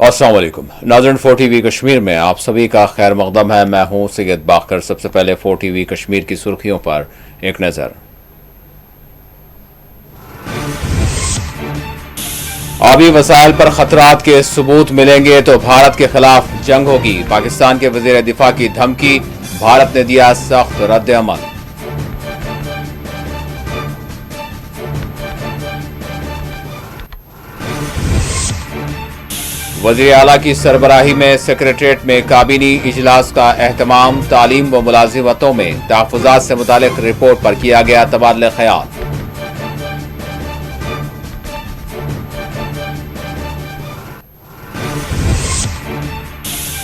अस्सलाम वालेकुम नाज़रीन, 4TV कश्मीर में आप सभी का खैर मक़दम है। मैं हूं सैयद बाकर। सबसे पहले 4TV कश्मीर की सुर्खियों पर एक नज़र। आबी वसाइल पर खतरात के सबूत मिलेंगे तो भारत के खिलाफ जंग होगी। पाकिस्तान के वज़ीर दिफा की धमकी, भारत ने दिया सख्त रद्द अमल। वज़ीर आला की सरबराही में सेक्रेटरीट में काबीनी इजलास का एहतमाम। तालीम व मुलाजिमतों में तहफ़्फ़ुज़ात से मुतालिक रिपोर्ट पर किया गया तबादला ख्याल।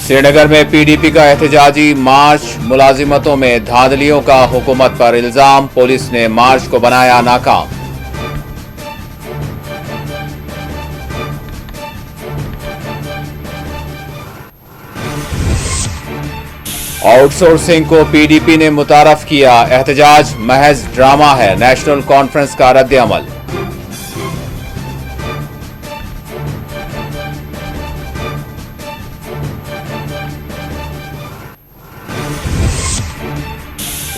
श्रीनगर में PDP का एहतजाजी मार्च। मुलाजिमतों में धांधलियों का हुकूमत पर इल्जाम, पुलिस ने मार्च को बनाया नाकाम। आउटसोर्सिंग को PDP ने मुतारफ किया, एहतजाज महज ड्रामा है, नेशनल कॉन्फ्रेंस का रद्द अमल।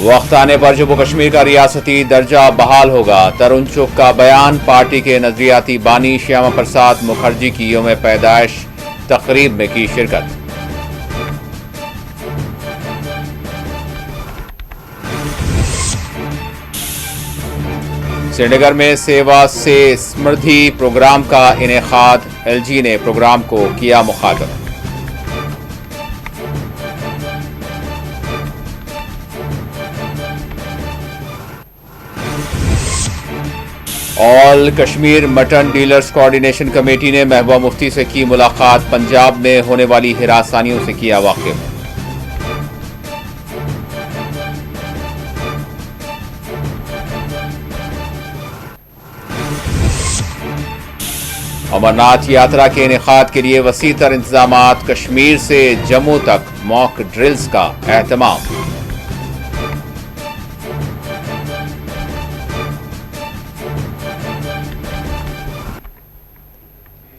वक्त आने पर जम्मू कश्मीर का रियासती दर्जा बहाल होगा। तरुण चुग का बयान। पार्टी के नजरियाती बानी श्यामा प्रसाद मुखर्जी की यौम पैदाइश तकरीब में की शिरकत। श्रीनगर में सेवा से समृद्धि प्रोग्राम का इनेकाद, LG ने प्रोग्राम को किया मुखातब। All Kashmir mutton dealers coordination committee ने महबूबा मुफ्ती से की मुलाकात। पंजाब में होने वाली हिरासानियों से किया वाकिफ। अमरनाथ यात्रा के इनेकाद के लिए वसी तर इंतजामात। कश्मीर से जम्मू तक मॉक ड्रिल्स का एहतमाम।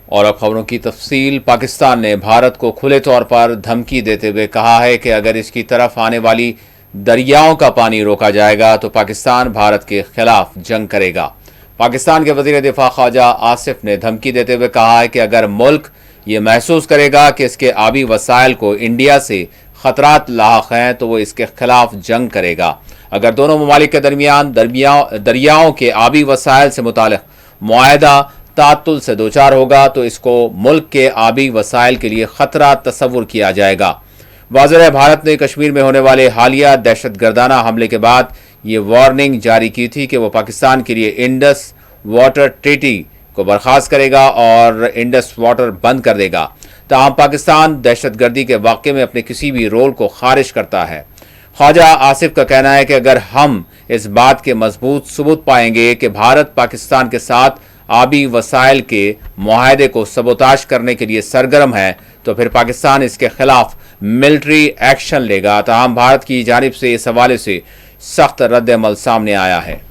और अब खबरों की तफसील। पाकिस्तान ने भारत को खुले तौर पर धमकी देते हुए कहा है कि अगर इसकी तरफ आने वाली दरियाओं का पानी रोका जाएगा तो पाकिस्तान भारत के खिलाफ जंग करेगा। पाकिस्तान के वज़ीर दिफा ख्वाजा आसिफ ने धमकी देते हुए कहा है कि अगर मुल्क ये महसूस करेगा कि इसके आबी वसाइल को इंडिया से खतरात लाहक हैं तो वो इसके खिलाफ जंग करेगा। अगर दोनों ममालिक के दरमियान दरियाओं के आबी वसाइल से मुतालिक मुआहदा तातुल से दो चार होगा तो इसको मुल्क के आबी वसाइल के लिए खतरा तस्वुर किया जाएगा। वाज़ेह है, भारत ने कश्मीर में होने वाले हालिया दहशतगर्दाना हमले के बाद ये वार्निंग जारी की थी कि वो पाकिस्तान के लिए इंडस वाटर ट्रीटी को बर्खास्त करेगा और इंडस वाटर बंद कर देगा। ताहम पाकिस्तान दहशतगर्दी के वाक़े में अपने किसी भी रोल को खारिज करता है। ख्वाजा आसिफ का कहना है कि अगर हम इस बात के मजबूत सबूत पाएंगे कि भारत पाकिस्तान के साथ आबी वसाइल के मुआहदे को सबोताश करने के लिए सरगर्म है तो फिर पाकिस्तान इसके खिलाफ मिलिट्री एक्शन लेगा। ताहम भारत की जानिब से इस हवाले से सख्त रद्द अमल सामने आया है।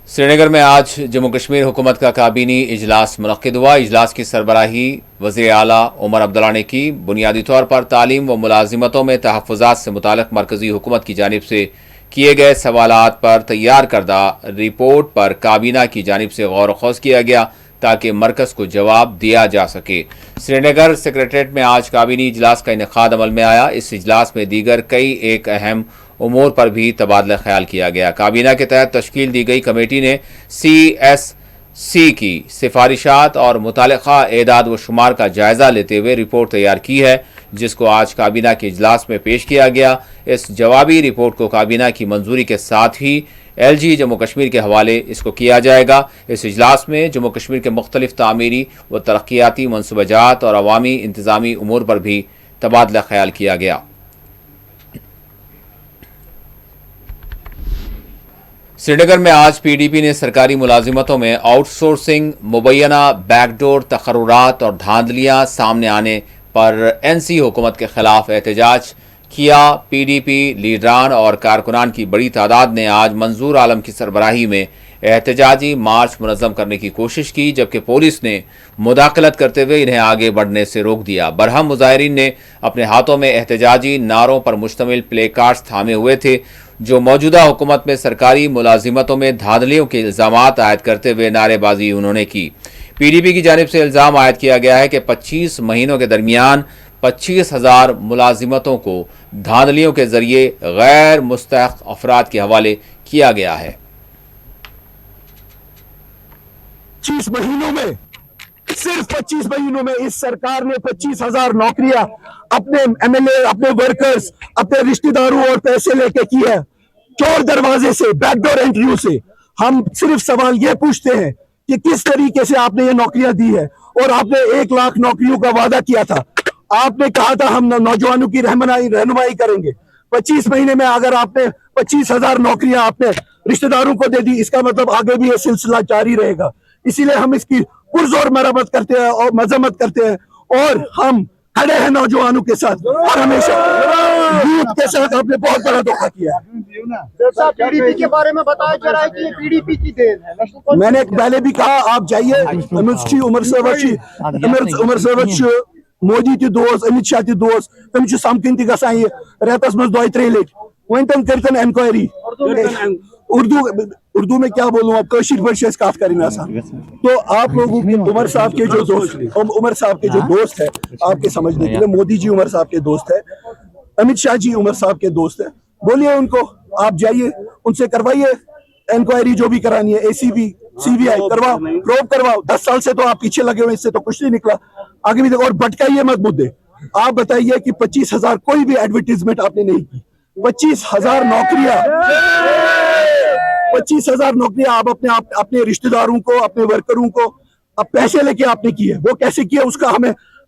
श्रीनगर में आज जम्मू कश्मीर हुकूमत का काबीनी इजलास मुनक्किद हुआ। इजलास की सरबराही वज़ीर आला उमर अब्दुल्ला ने की। बुनियादी तौर पर तालीम व मुलाजिमतों में तहफ़्फ़ुज़ात से मुतालिक मरकज़ी हुकूमत की जानिब से किए गए सवालात पर तैयार करदा रिपोर्ट पर काबीना की जानिब से गौर ख़ौज़ किया गया ताकि मरकज़ को जवाब दिया जा सके। श्रीनगर सेक्रेटरीट में आज काबीनी इजलास का इनेकाद अमल में आया। इस इजलास में दीगर कई एक अहम उमूर पर भी तबादला ख्याल किया गया। काबीना के तहत तश्कील दी गई कमेटी ने CSC की सिफारिशात और मुतालिका एदाद व शुमार का जायजा लेते हुए रिपोर्ट तैयार की है, जिसको आज काबीना के इजलास में पेश किया गया। इस जवाबी रिपोर्ट को काबीना की मंजूरी के साथ ही LG जम्मू कश्मीर के हवाले इसको किया जाएगा। इस इजलास में जम्मू कश्मीर के मुख्तलिफ तामीरी व तरक्याती मनसूबाजात और अवामी इंतजामी उमूर पर भी तबादला ख्याल किया गया। श्रीनगर में आज PDP ने सरकारी मुलाजिमतों में आउटसोर्सिंग, मुबैना बैकडोर तकर्रुरात और धांधलियां सामने आने पर NC हुकूमत के खिलाफ एहतजाज किया। पीडीपी लीडरान और कारकुनान की बड़ी तादाद ने आज मंजूर आलम की सरबराही में एहतजाजी मार्च मुनज़्ज़म करने की कोशिश की, जबकि पुलिस ने मुदाखलत करते हुए इन्हें आगे बढ़ने से रोक दिया। बरहम मुजाहिरीन ने अपने हाथों में एहतजाजी नारों पर मुश्तमिल प्ले कार्ड्स थामे हुए थे, जो मौजूदा हुकूमत में सरकारी मुलाजिमतों में धांधलियों के इल्ज़ामात आयद करते हुए नारेबाजी उन्होंने की। पीडीपी की जानिब से इल्ज़ाम आयद किया गया है कि 25 महीनों के दरमियान 25,000 मुलाजिमतों को धांधलियों के जरिए गैर मुस्तहक अफराद के हवाले किया गया है। 25 महीनों में, सिर्फ 25 महीनों में इस सरकार ने 25,000 नौकरियां अपने एमएलए, अपने वर्कर्स, अपने रिश्तेदारों और पैसे लेके की है, चोर दरवाजे से, बैकडोर एंट्रियों से। हम सिर्फ सवाल ये पूछते हैं कि किस तरीके से आपने ये नौकरियां दी है, और आपने 1 लाख नौकरियों का वादा किया था। आपने कहा था हम नौजवानों की रहनुमाई करेंगे। 25 महीने में अगर आपने 25,000 नौकरियां आपने रिश्तेदारों को दे दी, इसका मतलब आगे भी ये सिलसिला जारी रहेगा। इसीलिए हम इसकी पुरजोर मरम्मत करते हैं और मजम्मत करते हैं, और हम खड़े हैं नौजवानों के साथ, और हमेशा यूथ के साथ आपने बहुत बड़ा धोखा किया है। पीडीपी के बारे में बताया जा रहा है कि ये पीडीपी की देन है। मैंने पहले भी कहा, आप जाइए, उमर सरवत मोदी ती दोस्त, अमित शाह ती दोस्त, तम समकिन ती गसान ये रेतस मज 2-3 लट वन तम करतन इंक्वायरी उर्दू में क्या बोलूं, अब कशीर पर कत करना। तो आप लोगों के उमर साहब के जो दोस्त है, आपके समझने के लिए, मोदी जी उमर साहब के दोस्त है, अमित शाह जी उमर साहब के दोस्त है। बोलिए उनको, आप जाइए उनसे करवाइए इंक्वायरी जो भी करानी है, एसीबी सीबीआई करवाओ, प्रोब करवाओ। 10 साल से तो आप पीछे लगे हुए, इससे तो कुछ नहीं निकला। आगे भी देखो, और भटकाइए मत मुद्दे। आप बताइए कि 25,000 कोई भी एडवर्टीजमेंट आपने नहीं की, 25,000 नौकरियां, 25,000 नौकरियां आप अपने रिश्तेदारों को, अपने वर्करों को अब पैसे लेके आपने की है। वो कैसे किया, उसका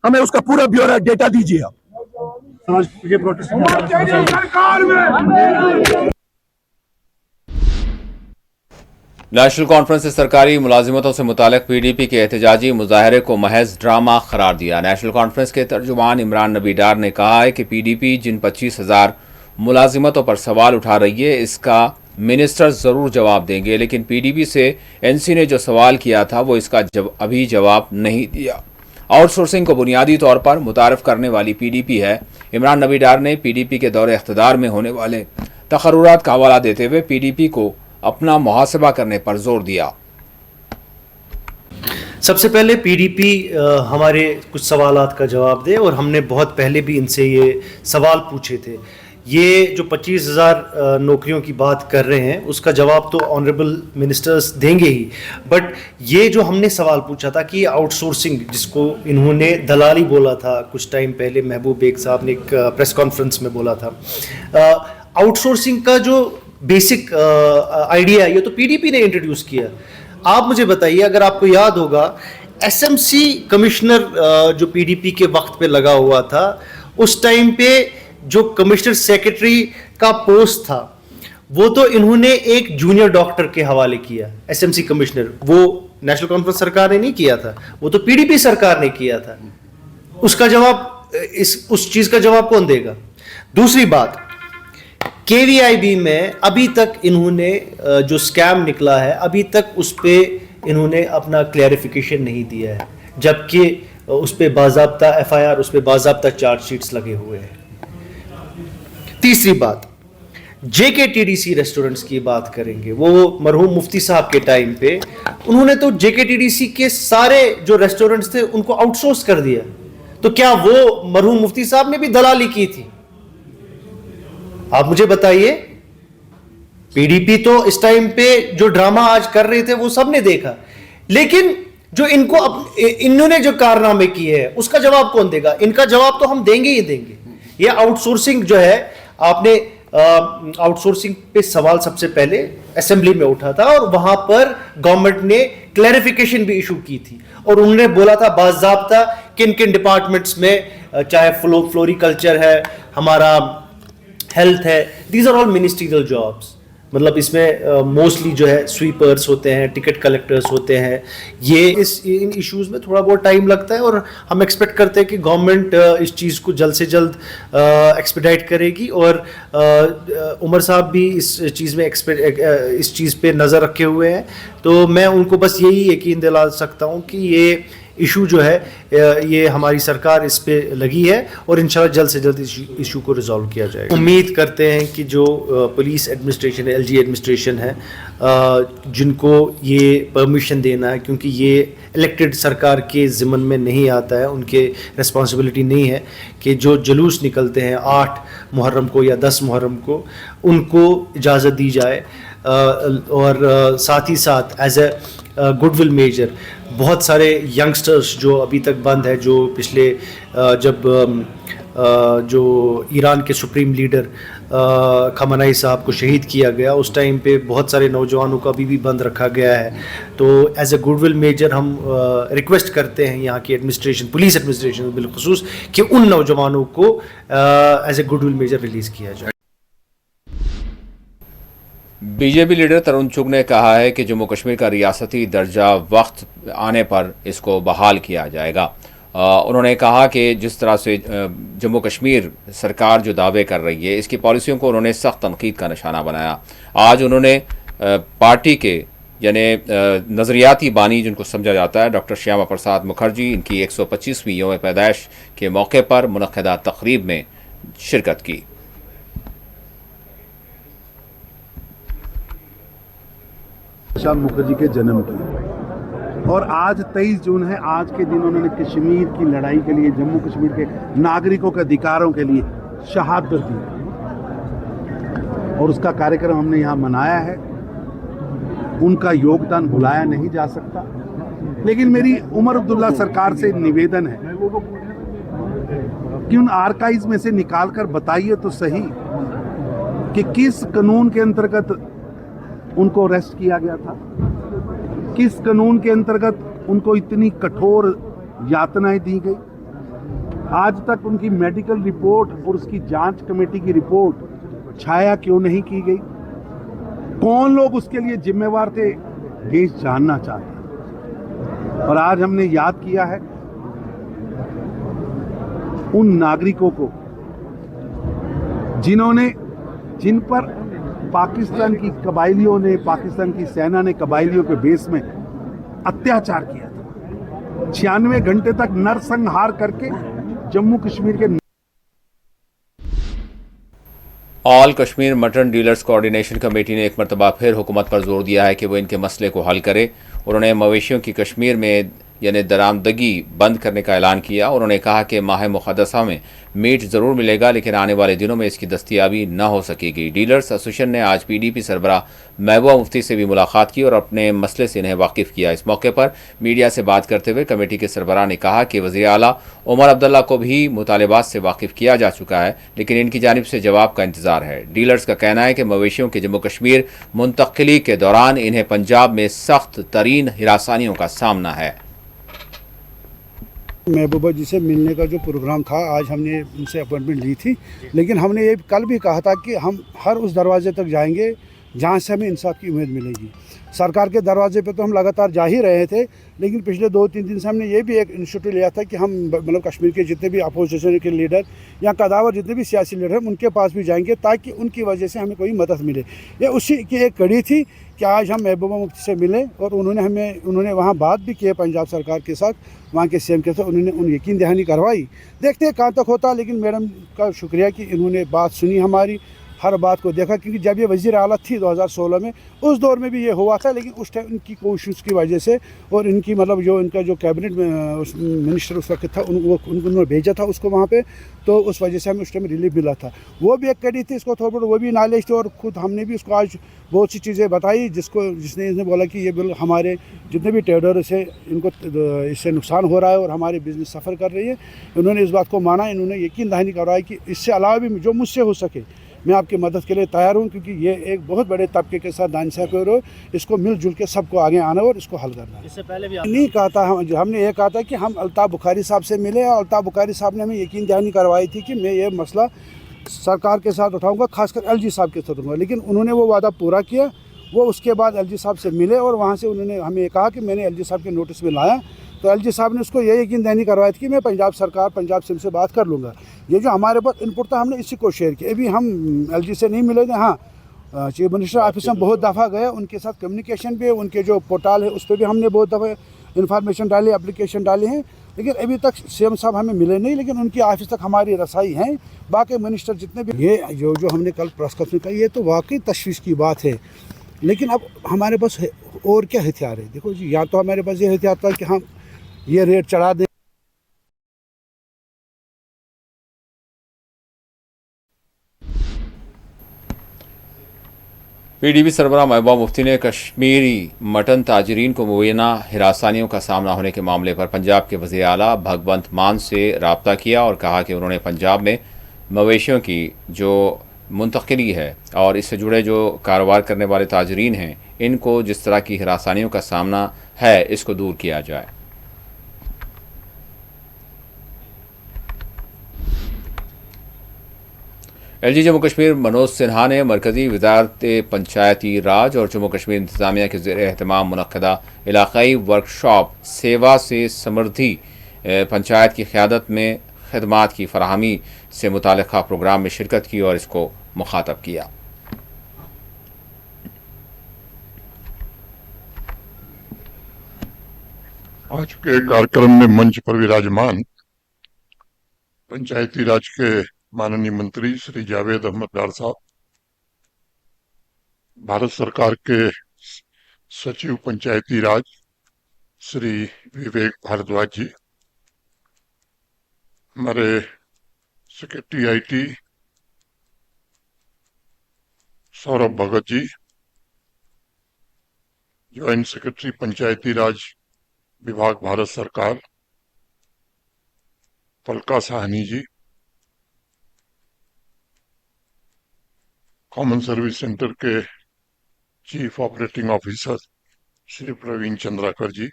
हमें उसका पूरा ब्यौरा डेटा दीजिए आप। नेशनल कॉन्फ्रेंस ने सरकारी मुलाजिमतों से मुतालिक पीडीपी के एहतजाजी मुजाहरे को महज ड्रामा करार दिया। नेशनल कॉन्फ्रेंस के तर्जुमान इमरान नबी डार ने कहा है कि पीडीपी जिन 25,000 मुलाजिमतों पर सवाल उठा रही है, इसका मिनिस्टर ज़रूर जवाब देंगे, लेकिन पीडीपी से एनसी ने जो सवाल किया था वो इसका अभी जवाब नहीं दिया। आउटसोर्सिंग को बुनियादी तौर पर मुतारफ करने वाली पीडीपी है। इमरान नबी डार ने पीडीपी के दौरे इख्तिदार में होने वाले तकर्रुरात का हवाला देते हुए पीडीपी को अपना मुहासबा करने पर जोर दिया। सबसे पहले पीडीपी हमारे कुछ सवालात का जवाब दे, और हमने बहुत पहले भी इनसे ये सवाल पूछे थे। ये जो 25,000 नौकरियों की बात कर रहे हैं, उसका जवाब तो ऑनरेबल मिनिस्टर्स देंगे ही, बट ये जो हमने सवाल पूछा था कि आउटसोर्सिंग, जिसको इन्होंने दलाली बोला था कुछ टाइम पहले, महबूब बेग साहब ने एक प्रेस कॉन्फ्रेंस में बोला था, आउटसोर्सिंग का जो बेसिक आइडिया है ये तो पीडीपी ने इंट्रोड्यूस किया। आप मुझे बताइए, अगर आपको याद होगा, एसएमसी कमिश्नर जो पीडीपी के वक्त पे लगा हुआ था, उस टाइम पे जो कमिश्नर सेक्रेटरी का पोस्ट था वो तो इन्होंने एक जूनियर डॉक्टर के हवाले किया। एसएमसी कमिश्नर वो नेशनल कॉन्फ्रेंस सरकार ने नहीं किया था, वो तो पीडीपी सरकार ने किया था। उसका जवाब, उस चीज का जवाब कौन देगा? दूसरी बात, केवीआईबी में अभी तक इन्होंने जो स्कैम निकला है, अभी तक उस पर इन्होंने अपना क्लैरिफिकेशन नहीं दिया है, जबकि उस पर बाज़ाब्ता एफआईआर, उस पर बाज़ाब्ता चार्जशीट्स लगे हुए हैं। तीसरी बात, जेकेटीडीसी रेस्टोरेंट्स की बात करेंगे। वो मरहूम मुफ्ती साहब के टाइम पे उन्होंने तो जेकेटीडीसी के सारे जो रेस्टोरेंट्स थे उनको आउटसोर्स कर दिया। तो क्या वो मरहूम मुफ्ती साहब ने भी दलाली की थी? आप मुझे बताइए। पीडीपी तो इस टाइम पे जो ड्रामा आज कर रहे थे वो सबने देखा, लेकिन जो इन्होंने जो कारनामे किए हैं उसका जवाब कौन देगा? इनका जवाब तो हम देंगे ही देंगे। ये आउटसोर्सिंग जो है, आपने आउटसोर्सिंग पे सवाल सबसे पहले असेंबली में उठा था, और वहां पर गवर्नमेंट ने क्लैरिफिकेशन भी इशू की थी, और उन्होंने बोला था बाज़ाब्ता किन किन डिपार्टमेंट्स में, चाहे फ्लोरिकल्चर है, हमारा हेल्थ है, these are all ministerial jobs. مطلب اس میں موسٹلی جو ہے سویپرس ہوتے ہیں, ٹکٹ کلیکٹرس ہوتے ہیں. یہ ان ایشوز میں تھوڑا بہت ٹائم لگتا ہے, اور ہم ایکسپیکٹ کرتے ہیں کہ گورنمنٹ اس چیز کو جلد سے جلد ایکسپیڈائٹ کرے گی. اور عمر صاحب بھی اس چیز پہ نظر رکھے ہوئے ہیں, تو میں ان کو بس یہی یقین دلا سکتا ہوں کہ یہ ایشو جو ہے یہ ہماری سرکار اس پہ لگی ہے, اور انشاءاللہ جلد سے جلد اس ایشو کو ریزالو کیا جائے گا. امید کرتے ہیں کہ جو پولیس ایڈمنسٹریشن ہے, LG ایڈمنسٹریشن ہے, جن کو یہ پرمیشن دینا ہے, کیونکہ یہ الیکٹڈ سرکار کے ضمن میں نہیں آتا ہے, ان کے ریسپانسبلٹی نہیں ہے کہ جو جلوس نکلتے ہیں 8 محرم کو یا 10 محرم کو, ان کو اجازت دی جائے. اور ساتھ ہی ساتھ as a good will measure بہت سارے ینگسٹرز جو ابھی تک بند ہے, جو پچھلے جب جو ایران کے سپریم لیڈر خامنائی صاحب کو شہید کیا گیا, اس ٹائم پہ بہت سارے نوجوانوں کو ابھی بھی بند رکھا گیا ہے. تو as a good will measure ہم ریکویسٹ کرتے ہیں یہاں کی ایڈمنسٹریشن, پولیس ایڈمنسٹریشن بالخصوص, کہ ان نوجوانوں کو as a good will measure release کیا جائے. بی جے پی لیڈر ترون چگ نے کہا ہے کہ جموں کشمیر کا ریاستی درجہ وقت آنے پر اس کو بحال کیا جائے گا. انہوں نے کہا کہ جس طرح سے جموں کشمیر سرکار جو دعوے کر رہی ہے, اس کی پالیسیوں کو انہوں نے سخت تنقید کا نشانہ بنایا. آج انہوں نے پارٹی کے یعنی نظریاتی بانی جن کو سمجھا جاتا ہے ڈاکٹر شیاما پرساد مکھرجی, ان کی 125ویں یوم پیدائش کے موقع پر منعقدہ تقریب میں شرکت کی. شیام مکھرجی کے جنم کی, اور آج 23 جون ہے. آج کے دن انہوں نے کشمیر کی لڑائی کے لیے, جموں کشمیر کے ناگرکوں کے ادھیکاروں کے لیے شہادت دی, اور اس کا کاریکرم ہم نے یہاں منایا ہے. ان کا یوگدان بھلایا نہیں جا سکتا. لیکن میری عمر عبداللہ سرکار سے نویدن ہے کہ ان آرکائیوز میں سے نکال کر بتائیے تو صحیح کہ کس قانون کے انترگت ان کو اریسٹ کیا گیا تھا, کس قانون کے انترگت ان کو اتنی کٹھور یاتنائیں دی گئی. آج تک ان کی میڈیکل رپورٹ اور اس کی جانچ کمیٹی کی رپورٹ چھایا کیوں نہیں کی گئی؟ کون لوگ اس کے لیے ذمہ وار تھے؟ دیش جاننا چاہتے ہیں. اور آج ہم نے یاد کیا ہے ان ناگرکوں کو جن پر پاکستان کی قبائلیوں نے, پاکستان کی سینا نے قبائلیوں کے بیس میں اتیاچار کیا تھا. 96 گھنٹے تک نرسنہار کر کے جموں کشمیر کے all Kashmir mutton dealers coordination committee نے ایک مرتبہ پھر حکومت پر زور دیا ہے کہ وہ ان کے مسئلے کو حل کرے. انہوں نے مویشیوں کی کشمیر میں یعنی درآمدگی بند کرنے کا اعلان کیا. انہوں نے کہا کہ ماہ مقدسہ میں میٹ ضرور ملے گا, لیکن آنے والے دنوں میں اس کی دستیابی نہ ہو سکے گی. ڈیلرز ایسوسیشن نے آج PDP سربراہ محبوبہ مفتی سے بھی ملاقات کی اور اپنے مسئلے سے انہیں واقف کیا. اس موقع پر میڈیا سے بات کرتے ہوئے کمیٹی کے سربراہ نے کہا کہ وزیر اعلیٰ عمر عبداللہ کو بھی مطالبات سے واقف کیا جا چکا ہے, لیکن ان کی جانب سے جواب کا انتظار ہے. ڈیلرز کا کہنا ہے کہ مویشیوں کے جموں کشمیر منتقلی کے دوران انہیں پنجاب میں سخت ترین ہراسانیوں کا سامنا ہے. محبوبہ جی سے ملنے کا جو پروگرام تھا, آج ہم نے ان سے اپوائنٹمنٹ لی تھی, لیکن ہم نے یہ کل بھی کہا تھا کہ ہم ہر اس دروازے تک جائیں گے جہاں سے ہمیں انصاف کی امید ملے گی. سرکار کے دروازے پہ تو ہم لگاتار جا ہی رہے تھے, لیکن پچھلے 2-3 دن سے ہم نے یہ بھی ایک انیشیٹو لیا تھا کہ ہم مطلب کشمیر کے جتنے بھی اپوزیشن کے لیڈر یا قداور جتنے بھی سیاسی لیڈر ہیں ان کے پاس بھی جائیں گے, تاکہ ان کی وجہ سے ہمیں کوئی مدد ملے. یہ اسی کی ایک کڑی تھی کہ آج ہم محبوبہ مفتی سے ملے, اور انہوں نے وہاں بات بھی کی ہے پنجاب سرکار کے ساتھ, وہاں کے CM کے ساتھ. انہوں نے ان یقین دہانی کروائی. دیکھتے ہیں کہاں تک ہوتا, لیکن میڈم کا شکریہ کہ انہوں نے بات سنی ہماری, ہر بات کو دیکھا, کیونکہ جب یہ وزیر اعلیٰ تھی 2016 میں, اس دور میں بھی یہ ہوا تھا, لیکن اس ٹائم ان کی کوشش کی وجہ سے اور ان کی مطلب جو ان کا جو کیبنٹ منسٹر اس وقت تھا انہوں نے بھیجا تھا اس کو وہاں پہ, تو اس وجہ سے ہمیں اس ٹائم ریلیف ملا تھا. وہ بھی ایک کڑی تھی, اس کو تھوڑا بہت وہ بھی نالج تھی, اور خود ہم نے بھی اس کو آج بہت سی چیزیں بتائی جس نے بولا کہ یہ بل ہمارے جتنے بھی ٹریڈرس ہیں ان کو اس سے نقصان ہو رہا ہے اور ہماری بزنس سفر کر رہی ہے. انہوں نے اس بات کو مانا, انہوں نے یقین دہانی کروائی کہ اس سے علاوہ بھی جو مجھ سے ہو سکے میں آپ کی مدد کے لیے تیار ہوں, کیونکہ یہ ایک بہت بڑے طبقے کے ساتھ دانشہ کو اس کو مل جل کے سب کو آگے آنا اور اس کو حل کرنا ہے. اس سے پہلے بھی نہیں کہا تھا, ہم نے یہ کہا تھا کہ ہم الطاف بخاری صاحب سے ملے, اور الطاف بخاری صاحب نے ہمیں یقین دہانی کروائی تھی کہ میں یہ مسئلہ सरकार के साथ उठाऊंगा, खासकर एलजी साहब के साथ उठाऊंगा। लेकिन उन्होंने वो वादा पूरा किया। वो उसके बाद एलजी साहब से मिले और वहाँ से उन्होंने हमें कहा कि मैंने एलजी साहब के नोटिस में लाया, तो एलजी साहब ने उसको ये यकीन दहानी करवाई थी कि मैं पंजाब सरकार, पंजाब सिम से बात कर लूँगा। ये जो हमारे पास इनपुट था हमने इसी को शेयर किया। अभी हम एलजी से नहीं मिले थे। हाँ, चीफ मिनिस्टर ऑफिस में बहुत दफ़ा गए, उनके साथ कम्युनिकेशन भी है, उनके जो पोर्टल है उस पर भी हमने बहुत दफ़ा इन्फॉर्मेशन डाली, एप्लीकेशन डाली हैं, लेकिन अभी तक सीएम साहब हमें मिले नहीं। लेकिन उनकी ऑफिस तक हमारी रसाई है। बाकी मिनिस्टर जितने भी, ये जो हमने कल प्रेस कॉन्फ्रेंस का, ये तो वाकई तशवीश की बात है। लेकिन अब हमारे पास और क्या हथियार है? देखो जी, या तो हमारे पास ये हथियार था कि हम ये रेट चढ़ा दें। पीडीपी सरबराह महबूबा मुफ्ती ने कश्मीरी मटन ताजरीन को मुबैना हिरासानियों का सामना होने के मामले पर पंजाब के वज़ीर आला भगवंत मान से रब्ता किया और कहा कि उन्होंने पंजाब में मवेशियों की जो मुंतकिली है और इससे जुड़े जो कारोबार करने वाले ताजरीन हैं, इनको जिस तरह की हिरासानियों का सामना है, इसको दूर किया जाए। एलजी जम्मू कश्मीर मनोज सिन्हा ने मरकज़ी वज़ारत पंचायती राज और जम्मू कश्मीर इंतज़ामिया के ज़ेर एहतमाम मुनक़दा इलाक़ाई वर्कशॉप सेवा से समृद्धि पंचायत की क़यादत में खदमात की फ़राहमी से मुताल्लिक़ा प्रोग्राम में शिरकत की और इसको मुखातब किया। आज के कार्यक्रम में मंच पर विराजमान पंचायती राज के माननीय मंत्री श्री जावेद अहमद डार साहब, भारत सरकार के सचिव पंचायती राज श्री विवेक भारद्वाज जी, हमारे secretary IT Saurabh Bhagat ji, joint secretary Panchayati Raj विभाग भारत सरकार Palka Sahni ji, common service centre के chief operating officer Shri Praveen Chandrakar ji,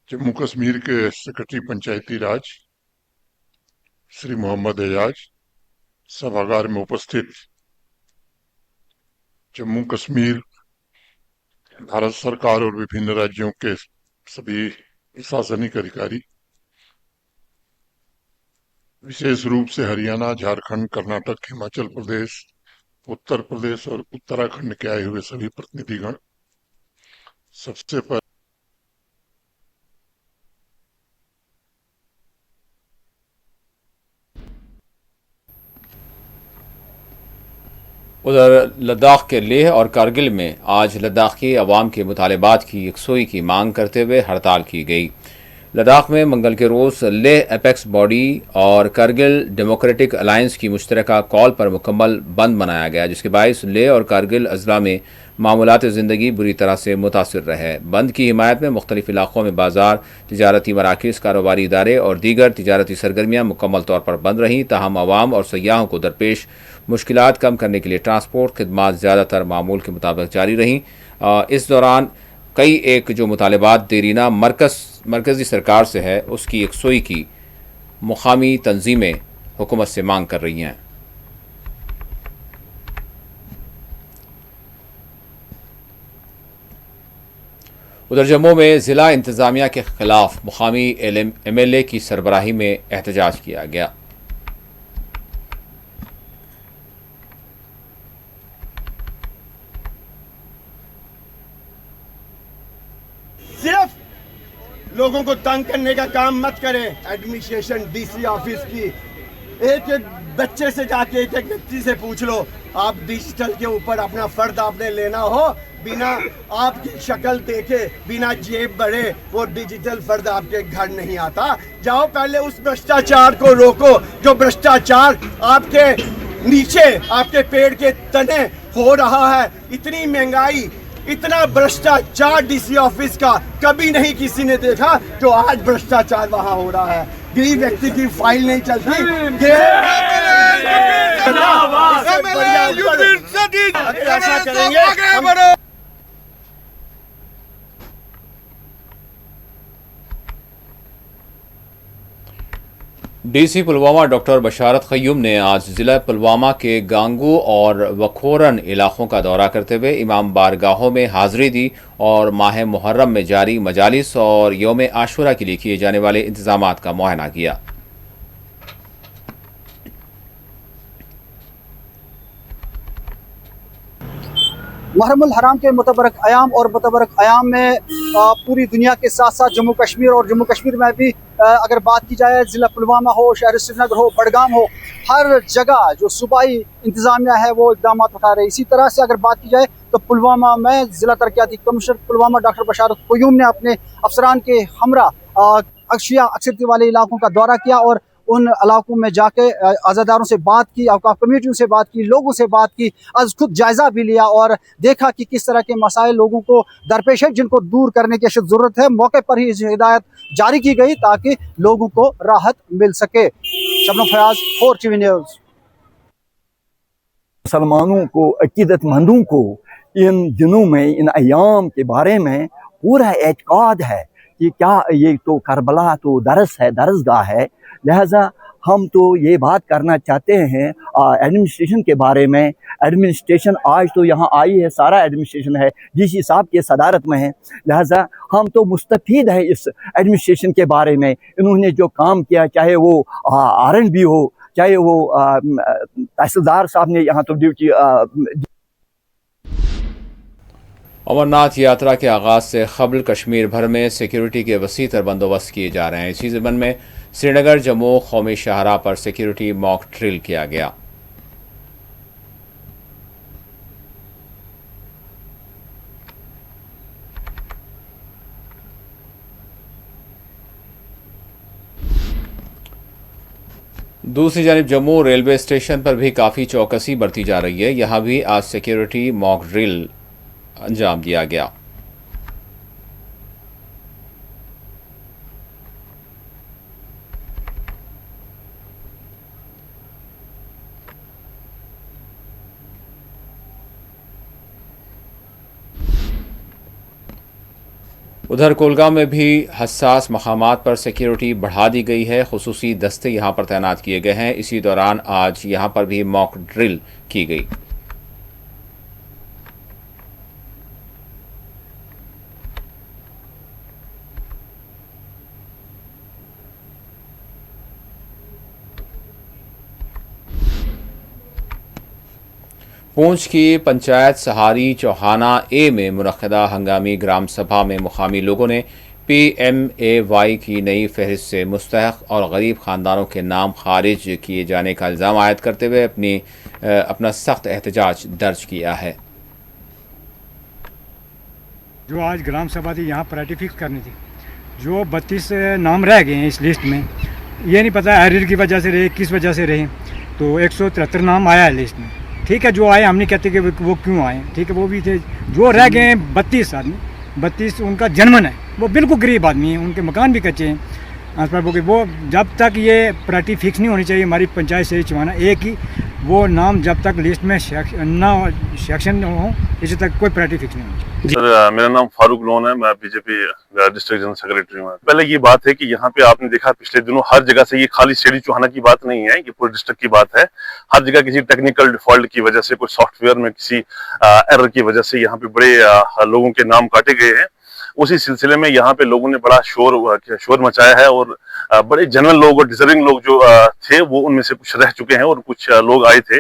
Jammu Kashmir के सेक्रेटरी पंचायती राज श्री मोहम्मद एजाज, सभागार में उपस्थित जम्मू कश्मीर, भारत सरकार और विभिन्न राज्यों के सभी प्रशासनिक अधिकारी, विशेष रूप से हरियाणा, झारखंड, कर्नाटक, हिमाचल प्रदेश, उत्तर प्रदेश और उत्तराखंड के आए हुए सभी प्रतिनिधिगण, सबसे पहले उधर लद्दाख के लेह और कारगिल में आज लद्दाखी अवाम के मुतालबात की यकसुई की मांग करते हुए हड़ताल की गई। लद्दाख में मंगल के रोज़ लेह एपेक्स बॉडी और कारगिल डेमोक्रेटिक अलायंस की मुश्तरका कॉल पर मुकम्मल बंद मनाया गया, जिसके बायस लेह और कारगिल अजला में मामूलात ज़िंदगी बुरी तरह से मुतासर रहे। बंद की हिमायत में मुख्तलिफ इलाक़ों में बाजार, तिजारती मराकिज़, कारोबारी इदारे और दीगर तिजारती सरगर्मियाँ मुकम्मल तौर पर बंद रहीं। ताहम आवाम और सयाहों को दरपेश मुश्किलात कम करने के लिए ट्रांसपोर्ट खदमात ज़्यादातर मामूल के मुताबिक जारी रहीं। इस दौरान कई एक जो मुतालबात देरीना मरकज़ी सरकार से है, उसकी यकसुई की मुकामी तंजीमें हुकूमत से मांग कर रही हैं। उधर जम्मू में ज़िला इंतज़ामिया के ख़िलाफ़ मुकामी MLA की सरबराही में एहतजाज किया गया। सिर्फ लोगों को तंग करने का काम मत करें। एडमिनिस्ट्रेशन डीसी ऑफिस की एक एक बच्चे से जाके एक एक व्यक्ति से पूछ लो, आप डिजिटल के ऊपर अपना फर्द आपने लेना हो, बिना आपकी शक्ल देखे, बिना जेब बढ़े, वो डिजिटल फर्द आपके घर नहीं आता। जाओ पहले उस भ्रष्टाचार को रोको जो भ्रष्टाचार आपके नीचे, आपके पेड़ के तने हो रहा है। इतनी महंगाई, इतना भ्रष्टाचार डीसी ऑफिस का कभी नहीं किसी ने देखा जो आज भ्रष्टाचार वहां हो रहा है। गरीब व्यक्ति की फाइल नहीं चलती। ऐसा करेंगे डीसी पुलवामा डॉक्टर बशारत क़य्यूम ने आज ज़िला पुलवामा के गांगू और वखोरन इलाकों का दौरा करते हुए इमाम बारगाहों में हाज़िरी दी और माह मुहर्रम में जारी मजालिस और यौम आशूरा के लिए किए जाने वाले इंतज़ामात का मुआयना किया। मुहर्रमुल हराम के मुतबरक आयाम और मुतबरक आयाम में पूरी दुनिया के साथ साथ जम्मू कश्मीर और जम्मू कश्मीर में भी अगर बात की जाए, ज़िला पुलवामा हो, शहर श्रीनगर हो, बडगाम हो, हर जगह जो सूबाई इंतज़ामिया है वो इक़दाम उठा रहे हैं। इसी तरह से अगर बात की जाए तो पुलवामा में ज़िला तरक्याती कमिश्नर पुलवामा डॉक्टर बशारत क़य्यूम ने अपने अफसरान के हमरा अक्षिया अक्सरती वाले इलाकों का दौरा किया और उन इलाकों में जाके आज़ादारों से बात की, औकाफ कमेटियों से बात की, लोगों से बात की, आज खुद जायज़ा भी लिया और देखा कि किस तरह के मसाइल लोगों को दरपेश है जिनको दूर करने की अशद ज़रूरत है। मौके पर ही हिदायत जारी की गई ताकि लोगों को राहत मिल सके। Shabnam Fayaz, 4 TV news. मुसलमानों को, अकीदतमंदों को इन दिनों में, इन अयाम के बारे में पूरा एतकाद है कि क्या ये तो करबला तो दरस है, दरसगाह है, लिहाजा हम तो ये बात करना चाहते हैं एडमिनिस्ट्रेशन के बारे में। एडमिनिस्ट्रेशन आज तो यहाँ आई है, सारा एडमिनिस्ट्रेशन है, डीसी साहब के सदारत में है, लिहाजा हम तो मुस्तफीद है इस एडमिनिस्ट्रेशन के बारे में। इन्होंने जो काम किया, चाहे वो RNB हो, चाहे वो तहसीलदार साहब ने यहाँ तो ड्यूटी। अमरनाथ यात्रा के आगाज़ से क़ब्ल कश्मीर भर में सिक्योरिटी के वसी तर बंदोबस्त किए जा रहे हैं। इसी ज़मन में श्रीनगर जम्मू कौमी शाहराह पर सिक्योरिटी मॉक ड्रिल किया गया। दूसरी जानिब जम्मू रेलवे स्टेशन पर भी काफ़ी चौकसी बरती जा रही है। यहाँ भी आज सिक्योरिटी मॉक ड्रिल अंजाम दिया गया। उधर कोलगांव में भी हसास मकामात पर सिक्योरिटी बढ़ा दी गई है। खुसूसी दस्ते यहाँ पर तैनात किए गए हैं। इसी दौरान आज यहाँ पर भी मॉक ड्रिल की गई। पूंछ की पंचायत सहारी चौहाना ए में मुनक्किदा हंगामी ग्राम सभा में मुकामी लोगों ने PMAY की नई फहरिस्त से मुस्तहक और गरीब ख़ानदानों के नाम खारिज किए जाने का इल्ज़ाम आयद करते हुए अपना सख्त एहतजाज दर्ज किया है। जो आज ग्राम सभा थी, यहाँ प्रायोरिटी फिक्स करनी थी, जो 32 नाम रह गए हैं इस लिस्ट में, ये नहीं पता एरियर की वजह से रहे, किस वजह से रहे, तो 173 नाम आया है लिस्ट में। ठीक है, जो आए हम नहीं कहते कि वो क्यों आए, ठीक है, वो भी थे। जो रह गए हैं 32 आदमी, 32 उनका जन्मन है, वो बिल्कुल गरीब आदमी है, उनके मकान भी कच्चे हैं आसपास। वो जब तक ये प्रायोरिटी फिक्स नहीं होनी चाहिए हमारी पंचायत से चुनाना एक ही, वो नाम जब तक लिस्ट में सेक्शन हो, इसी तक कोई प्रायोरिटी फिक्स नहीं होनी चाहिए। सर, मेरा नाम फारूक लोन है, मैं बीजेपी डिस्ट्रिक्ट जनरल सेक्रेटरी हूँ। पहले ये बात है कि यहाँ पे आपने देखा पिछले दिनों हर जगह से, ये खाली शेरी चौहाना की बात नहीं है, ये पूरे डिस्ट्रिक्ट की बात है। हर जगह किसी टेक्निकल डिफॉल्ट की वजह से, कोई सॉफ्टवेयर में किसी एरर की वजह से यहाँ पे बड़े लोगों के नाम काटे गए हैं। उसी सिलसिले में यहाँ पे लोगों ने बड़ा शोर मचाया है और बड़े जनरल लोग और डिजर्विंग लोग जो थे वो उनमें से कुछ रह चुके हैं और कुछ लोग आए थे,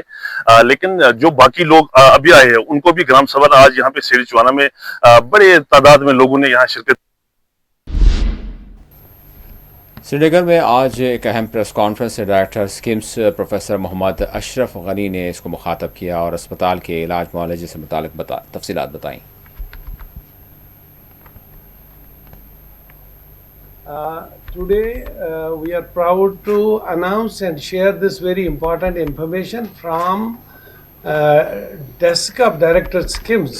लेकिन जो बाकी लोग अभी आए हैं उनको भी ग्राम सभा आज यहाँ पे शेरी चौहाना में बड़े तादाद में लोगों ने यहाँ शिरकत। श्रीनगर में आज एक अहम प्रेस कॉन्फ्रेंस से डायरेक्टर स्किम्स प्रोफेसर मोहम्मद अशरफ गनी ने इसको मुखातब किया और अस्पताल के इलाज मुआलजे से मुतालिक तफसीलात बताईं। Today we are proud to announce and share this very important information from desk of Director Skims.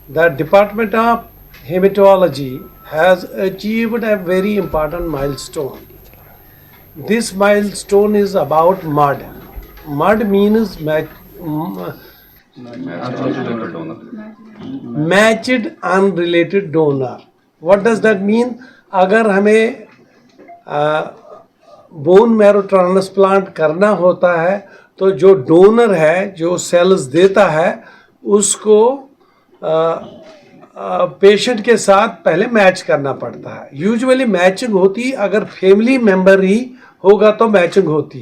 The Department of Hematology has achieved a very important milestone. This milestone is about MUD. MUD means matched unrelated donor. What does that mean? अगर हमें bone marrow transplant करना होता है तो जो donor है, जो sales देता है, उसको पेशेंट के साथ पहले मैच करना पड़ता है। यूजुअली मैचिंग होती अगर फैमिली मेंबर ही होगा तो मैचिंग होती,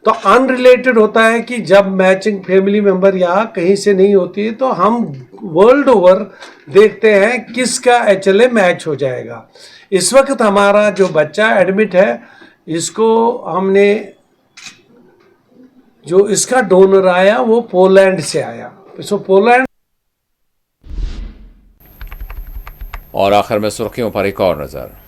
तो अनरिलेटेड होता है कि जब मैचिंग फैमिली मेंबर यहाँ कहीं से नहीं होती है तो हम वर्ल्ड ओवर देखते हैं किसका HLA मैच हो जाएगा। इस वक्त हमारा जो बच्चा एडमिट है, इसको हमने, जो इसका डोनर आया वो पोलैंड से आया, सो पोलैंड। और आखिर में सुर्खियों पर एक और नजर।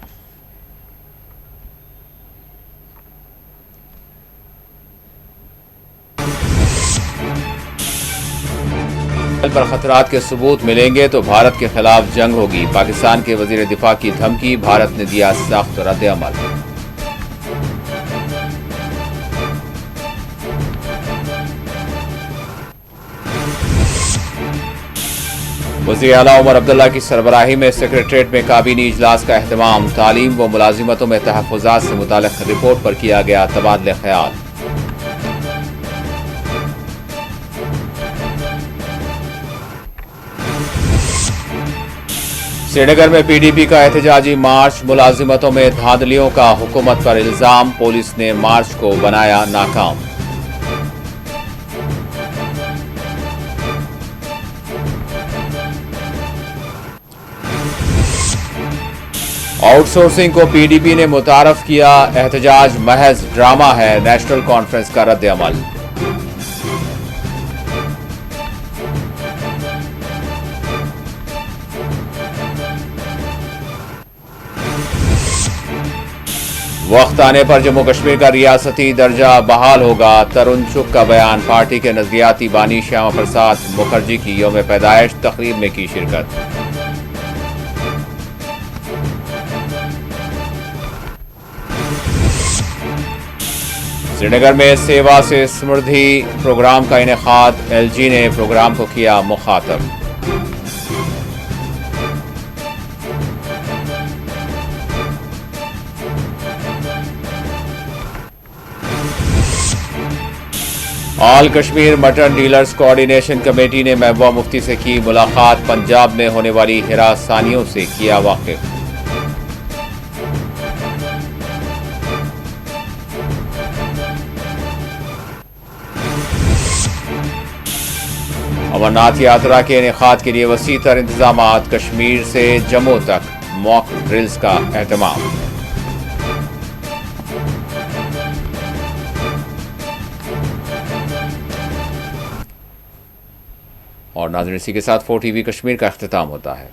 पर खतरात के सबूत मिलेंगे तो भारत के खिलाफ जंग होगी। पाकिस्तान के वजीर दिफा की धमकी, भारत ने दिया सख्त रद्द-ए-अमल। वज़ीर आला उमर अब्दुल्ला की सरबराही में सेक्रेटरीट में काबीनी इजलास का एहतमाम। तालीम व मुलाजिमतों में तहफ़्फ़ुज़ात से मुताल्लिक़ रिपोर्ट पर किया गया तबादले ख्याल। श्रीनगर में PDP का एहतजाजी मार्च, मुलाजिमतों में धांधलियों का हुकूमत पर इल्जाम, पुलिस ने मार्च को बनाया नाकाम। आउटसोर्सिंग को PDP ने मुतारफ किया, एहतजाज महज ड्रामा है, नेशनल कॉन्फ्रेंस का रद्द-ए-अमल। वक्त आने पर जम्मू कश्मीर का रियासती दर्जा बहाल होगा, तरुण चुग का बयान। पार्टी के नजरियाती बानी श्यामा प्रसाद मुखर्जी की यौम पैदाइश तकरीब में की शिरकत। श्रीनगर में सेवा से समृद्धि प्रोग्राम का इनेकाद, LG ने प्रोग्राम को किया मुखातब। All Kashmir mutton dealers coordination committee ने महबूबा मुफ्ती से की मुलाकात, पंजाब में होने वाली हिरासानियों से किया वाकिफ। अमरनाथ यात्रा के इनेकाद के लिए वसी तर इंतजामात, कश्मीर से जम्मू तक मॉक ड्रिल्स का एहतमाम। और नाज़रीन, इसी के साथ 4TV कश्मीर का अख्तिताम होता है।